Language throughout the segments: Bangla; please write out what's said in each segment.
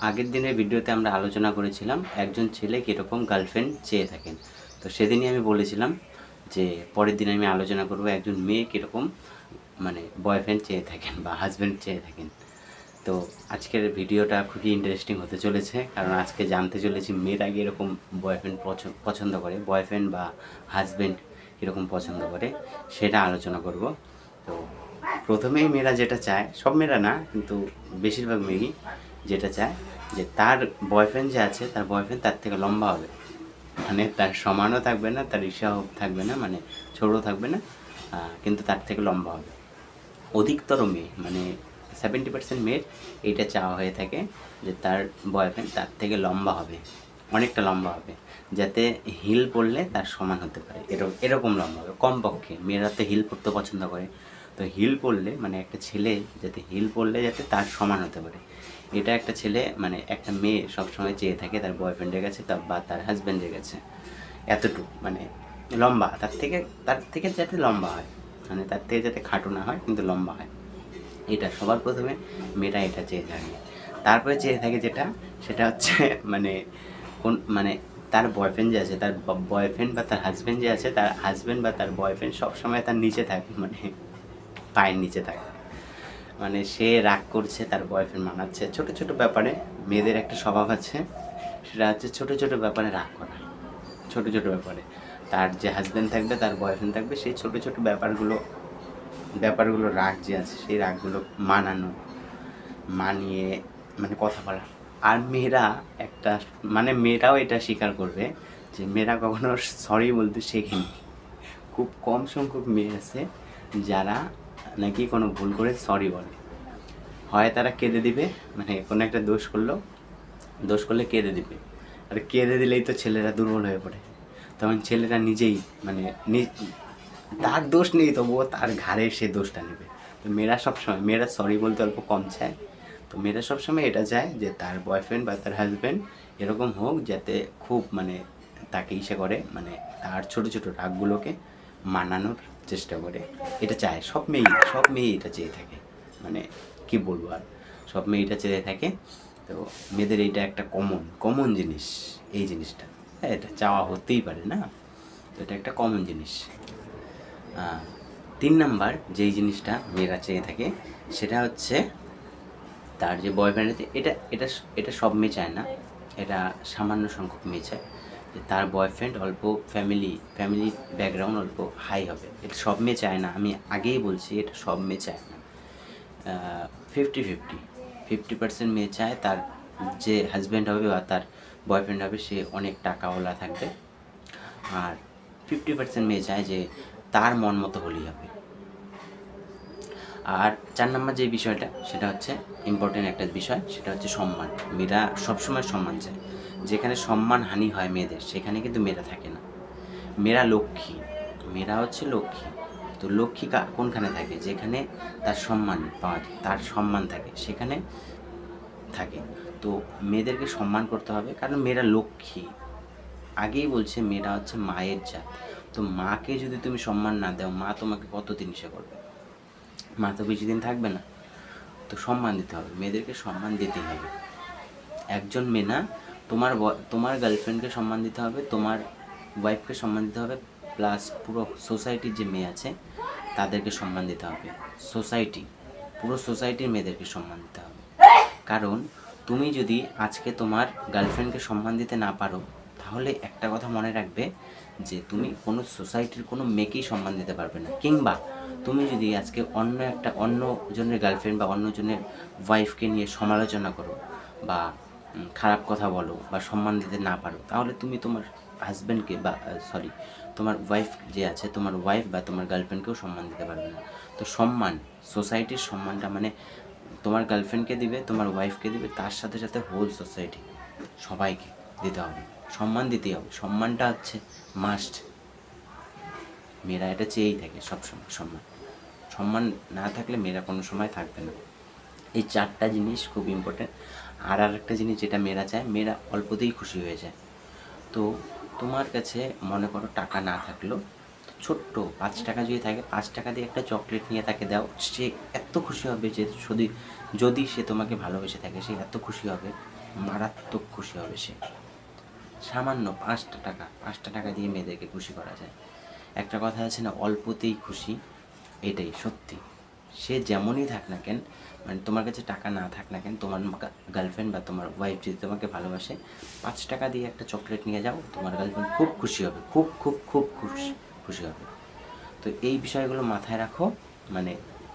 আগের দিনের ভিডিওতে আমরা আলোচনা করেছিলাম একজন ছেলে কীরকম গার্লফ্রেন্ড চেয়ে থাকেন। তো সেদিনই আমি বলেছিলাম যে পরের দিন আমি আলোচনা করব একজন মেয়ে কীরকম মানে বয়ফ্রেন্ড চেয়ে থাকেন বা হাজব্যান্ড চেয়ে থাকেন। তো আজকের ভিডিওটা খুবই ইন্টারেস্টিং হতে চলেছে, কারণ আজকে জানতে চলেছি মেয়েরা কীরকম বয়ফ্রেন্ড পছন্দ করে, বয়ফ্রেন্ড বা হাজব্যান্ড কীরকম পছন্দ করে সেটা আলোচনা করব। তো প্রথমেই মেয়েরা যেটা চায়, সব মেয়েরা না কিন্তু বেশিরভাগ মেয়েই যেটা চায় যে তার বয়ফ্রেন্ড যে আছে তার বয়ফ্রেন্ড তার থেকে লম্বা হবে, মানে তার সমানও থাকবে না, তার ঈর্ষাও থাকবে না, মানে ছোটও থাকবে না, কিন্তু তার থেকে লম্বা হবে। অধিকতর মেয়ে মানে 70% মেয়ের এইটা চাওয়া হয়ে থাকে যে তার বয়ফ্রেন্ড তার থেকে লম্বা হবে, অনেকটা লম্বা হবে, যাতে হিল পরলে তার সমান হতে পারে, এরকম লম্বা হবে কমপক্ষে। মেয়েরা তো হিল পরতে পছন্দ করে, তো হিল পরলে মানে একটা ছেলে যাতে হিল পরলে যাতে তার সমান হতে পারে, এটা একটা ছেলে মানে একটা মেয়ে সবসময় চেয়ে থাকে তার বয়ফ্রেন্ডের কাছে বা তার হাজব্যান্ডের কাছে। এতটুকু মানে লম্বা, তার থেকে যাতে লম্বা হয়, মানে তার থেকে যাতে খাটো না হয় কিন্তু লম্বা হয়, এটা সবার প্রথমে মেয়েরা এটা চেয়ে থাকে। তারপরে চেয়ে থাকে সেটা হচ্ছে মানে তার বয়ফ্রেন্ড যে আছে, তার বয়ফ্রেন্ড বা তার হাজব্যান্ড যে আছে, তার হাজব্যান্ড বা তার বয়ফ্রেন্ড সবসময় তার নিচে থাকে, মানে পায়ের নিচে থাকে। মানে সে রাগ করছে, তার বয়ফ্রেন্ড মানাচ্ছে, ছোটো ছোটো ব্যাপারে মেয়েদের একটা স্বভাব আছে, সেটা হচ্ছে ছোটো ছোটো ব্যাপারে রাগ করা। ছোটো ছোটো ব্যাপারে তার যে হাজব্যান্ড থাকবে, তার বয়ফ্রেন্ড থাকবে, সেই ছোটো ছোটো ব্যাপারগুলো রাগ যে আছে সেই রাগগুলো মানিয়ে মানে কথা বলা। আর মেয়েরা মেয়েরাও এটা স্বীকার করবে যে মেয়েরা কখনো সরি বলতে শেখেনি। খুব কম সংখ্যক মেয়ে আছে যারা নাকি কোনো ভুল করে সরি বলে। হয় তারা কেঁদে দিবে, মানে কোনো একটা দোষ করলে কেঁদে দিবে, আর কেঁদে দিলেই তো ছেলেরা দুর্বল হয়ে পড়ে, তখন ছেলেরা নিজেই মানে তার দোষ নেই তবুও তার ঘাড়ে সে দোষটা নেবে। তো মেয়েরা সরি বলতে অল্প কম চায়। তো মেয়েরা সবসময় এটা চায় যে তার বয়ফ্রেন্ড বা তার হাজব্যান্ড এরকম হোক যাতে খুব মানে তাকে ইসে করে, মানে তার ছোটো ছোটো রাগগুলোকে মানানোর চেষ্টা করে। এটা চায় সব মেয়েই এটা চেয়ে থাকে, মানে কি বলবো আর, সব মেয়ে এটা চেয়ে থাকে। তো মেয়েদের এইটা একটা কমন জিনিস, এই জিনিসটা এটা চাওয়া হতেই পারে না, তো এটা একটা কমন জিনিস। 3 নাম্বার যেই জিনিসটা মেয়েরা চেয়ে থাকে সেটা হচ্ছে তার যে বয়ফ্রেন্ড আছে, এটা সব মেয়ে চায় না, এটা সামান্য সংখ্যক মেয়ে চায় যে তার বয়ফ্রেন্ড অল্প ফ্যামিলি ব্যাকগ্রাউন্ড অল্প হাই হবে। এটা সব মেয়ে চায় না, আমি আগেই বলছি এটা সব মেয়ে চায় না। 50% মেয়ে চায় তার যে হাজব্যান্ড হবে বা তার বয়ফ্রেন্ড হবে সে অনেক টাকাওয়ালা থাকবে, আর 50% মেয়ে চায় যে তার মন মতো হলেই হবে। আর 4 নম্বর যে বিষয়টা সেটা হচ্ছে ইম্পর্টেন্ট একটা বিষয়, সেটা হচ্ছে সম্মান। মেয়েরা সবসময় সম্মান চায়, যেখানে সম্মান হানি হয় মেয়েদের সেখানে কিন্তু মেয়েরা থাকে না। মেয়েরা হচ্ছে লক্ষ্মী। তো লক্ষ্মী কোনখানে থাকে? যেখানে তার সম্মান পাওয়া যায়, তার সম্মান থাকে সেখানে থাকে। তো মেয়েদেরকে সম্মান করতে হবে, কারণ মেয়েরা লক্ষ্মী। আগেই বলছে মেয়েরা হচ্ছে মায়ের জাত। তো মাকে যদি তুমি সম্মান না দাও, মা তোমাকে কতদিন ইসে করবে? মা তো বেশি দিন থাকবে না। তো সম্মান দিতে হবে, মেয়েদেরকে সম্মান দিতেই হবে। একজন মেয়ে না, তোমার গার্লফ্রেন্ডকে সম্মান দিতে হবে, তোমার ওয়াইফকে সম্মান দিতে হবে, প্লাস পুরো সোসাইটির যে মেয়ে আছে তাদেরকে সম্মান দিতে হবে। পুরো সোসাইটির মেয়েদেরকে সম্মান দিতে হবে। কারণ তুমি যদি আজকে তোমার গার্লফ্রেন্ডকে সম্মান দিতে না পারো, তাহলে একটা কথা মনে রাখবে যে তুমি কোনো সোসাইটির কোনো মেয়েকেই সম্মান দিতে পারবে না। কিংবা তুমি যদি আজকে অন্য জনের গার্লফ্রেন্ড বা অন্য জনের ওয়াইফকে নিয়ে সমালোচনা করো বা খারাপ কথা বলো বা সম্মান দিতে না পারো, তাহলে তুমি তোমার হাজব্যান্ডকে বা তোমার ওয়াইফ যে আছে, তোমার ওয়াইফ বা তোমার গার্লফ্রেন্ডকেও সম্মান দিতে পারবে না। তো সোসাইটির সম্মানটা মানে তোমার গার্লফ্রেন্ডকে দিবে, তোমার ওয়াইফকে দিবে, তার সাথে সাথে হোল সোসাইটি সবাইকে দিতে হবে, সম্মান দিতেই হবে। সম্মানটা হচ্ছে মাস্ট। মেয়েরা এটা চেয়েই থাকে সবসময়, সম্মান না থাকলে মেয়েরা কোনো সময় থাকবে না। এই 4টা জিনিস খুব ইম্পর্টেন্ট। আর একটা জিনিস যেটা মেয়েরা চায়, মেয়েরা অল্পতেই খুশি হয়ে যায়। তো তোমার কাছে মনে করো টাকা না থাকলেও ছোট্ট 5 টাকা যদি থাকে, 5 টাকা দিয়ে একটা চকলেট নিয়ে তাকে দাও, সে এত খুশি হবে যে যদি সে তোমাকে ভালোবেসে থাকে, সে এত খুশি হবে মারাত্মক খুশি হবে সে। সামান্য 5টা টাকা দিয়ে মেয়েদেরকে খুশি করা যায়। একটা কথা আছে না, অল্পতেই খুশি, এটাই সত্যি। সে যেমনই থাক না কেন, মানে তোমার কাছে টাকা না থাক না কেন, তোমার গার্লফ্রেন্ড বা তোমার ওয়াইফ যদি তোমাকে ভালোবাসে, 5 টাকা দিয়ে একটা চকলেট নিয়ে যাও, তোমার গার্লফ্রেন্ড খুব খুশি হবে, খুব খুব খুব খুশি খুশি হবে। তো এই বিষয়গুলো মাথায় রাখো, মানে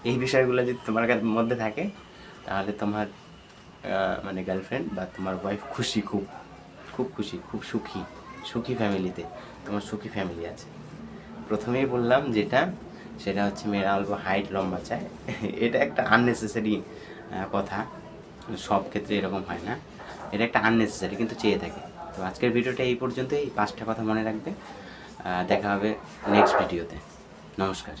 এই বিষয়গুলো যদি তোমার মধ্যে থাকে, তাহলে তোমার মানে গার্লফ্রেন্ড বা তোমার ওয়াইফ খুশি, খুব খুব খুশি, খুব সুখী, সুখী ফ্যামিলিতে, তোমার সুখী ফ্যামিলি আছে। প্রথমেই বললাম যেটা, সেটা হচ্ছে মেয়েরা অল্প হাইট লম্বা চায়। এটা একটা আননেসেসারি কথা, সব ক্ষেত্রে এরকম হয় না, এটা একটা আননেসেসারি কিন্তু চেয়ে থাকে। তো আজকের ভিডিওটা এই পর্যন্তই। 5টা কথা মনে রাখবে। দেখা হবে নেক্সট ভিডিওতে। নমস্কার।